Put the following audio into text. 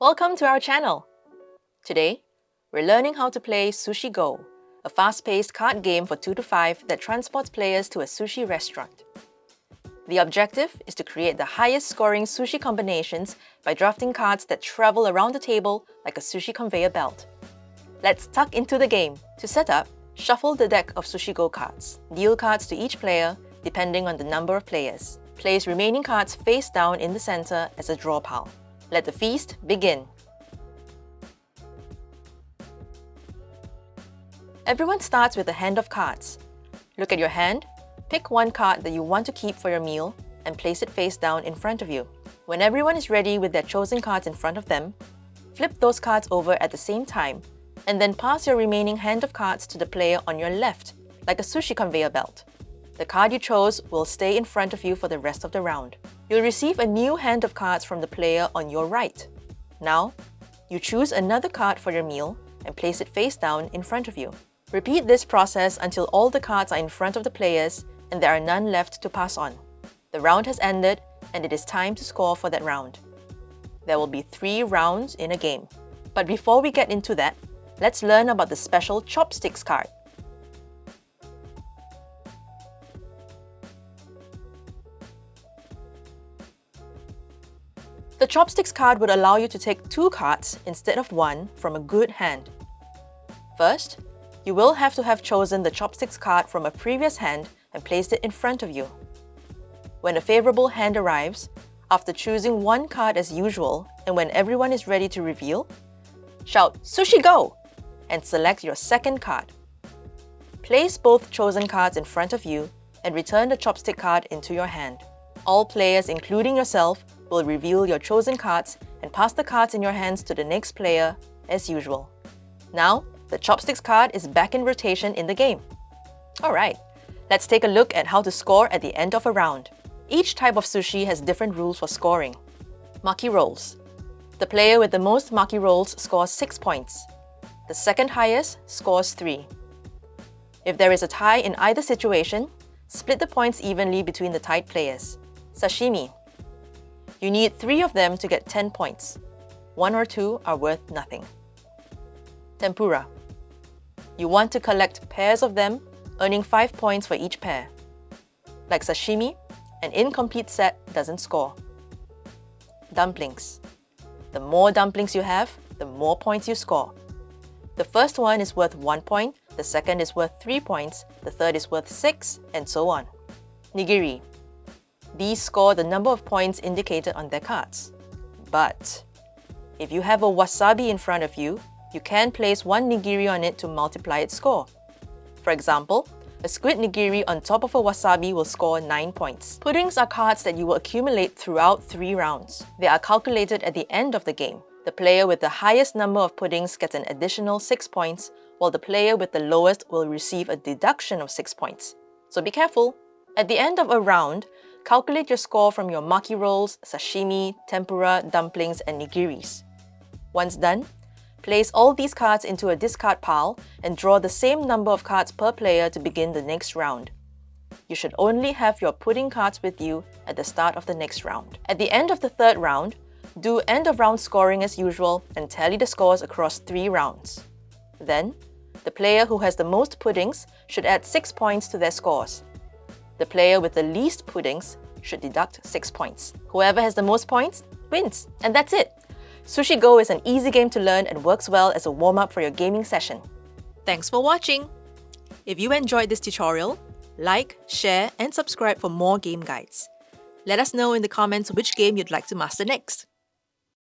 Welcome to our channel! Today, we're learning how to play Sushi Go, a fast-paced card game for 2 to 5 that transports players to a sushi restaurant. The objective is to create the highest scoring sushi combinations by drafting cards that travel around the table like a sushi conveyor belt. Let's tuck into the game. To set up, shuffle the deck of Sushi Go cards. Deal cards to each player depending on the number of players. Place remaining cards face down in the center as a draw pile. Let the feast begin. Everyone starts with a hand of cards. Look at your hand, pick one card that you want to keep for your meal, and place it face down in front of you. When everyone is ready with their chosen cards in front of them, flip those cards over at the same time, and then pass your remaining hand of cards to the player on your left, like a sushi conveyor belt. The card you chose will stay in front of you for the rest of the round. You'll receive a new hand of cards from the player on your right. Now, you choose another card for your meal and place it face down in front of you. Repeat this process until all the cards are in front of the players and there are none left to pass on. The round has ended and it is time to score for that round. There will be 3 rounds in a game. But before we get into that, let's learn about the special chopsticks card. The chopsticks card would allow you to take 2 cards instead of 1 from a good hand. First, you will have to have chosen the chopsticks card from a previous hand and placed it in front of you. When a favorable hand arrives, after choosing one card as usual and when everyone is ready to reveal, shout "Sushi Go!" and select your second card. Place both chosen cards in front of you and return the chopstick card into your hand. All players, including yourself, will reveal your chosen cards and pass the cards in your hands to the next player as usual. Now, the chopsticks card is back in rotation in the game. Alright, let's take a look at how to score at the end of a round. Each type of sushi has different rules for scoring. Maki rolls. The player with the most maki rolls scores 6 points. The second highest scores 3. If there is a tie in either situation, split the points evenly between the tied players. Sashimi. You need 3 of them to get 10 points. 1 or 2 are worth nothing. Tempura. You want to collect pairs of them, earning 5 points for each pair. Like sashimi, an incomplete set doesn't score. Dumplings. The more dumplings you have, the more points you score. The first one is worth 1 point, the second is worth 3 points, the third is worth 6, and so on. Nigiri. These score the number of points indicated on their cards. But if you have a wasabi in front of you, you can place 1 nigiri on it to multiply its score. For example, a squid nigiri on top of a wasabi will score 9 points. Puddings are cards that you will accumulate throughout 3 rounds. They are calculated at the end of the game. The player with the highest number of puddings gets an additional 6 points, while the player with the lowest will receive a deduction of 6 points. So be careful. At the end of a round, calculate your score from your maki rolls, sashimi, tempura, dumplings, and nigiris. Once done, place all these cards into a discard pile and draw the same number of cards per player to begin the next round. You should only have your pudding cards with you at the start of the next round. At the end of the 3rd round, do end of round scoring as usual and tally the scores across 3 rounds. Then, the player who has the most puddings should add 6 points to their scores. The player with the least puddings should deduct 6 points. Whoever has the most points wins. And that's it! Sushi Go is an easy game to learn and works well as a warm-up for your gaming session. Thanks for watching! If you enjoyed this tutorial, like, share, and subscribe for more game guides. Let us know in the comments which game you'd like to master next.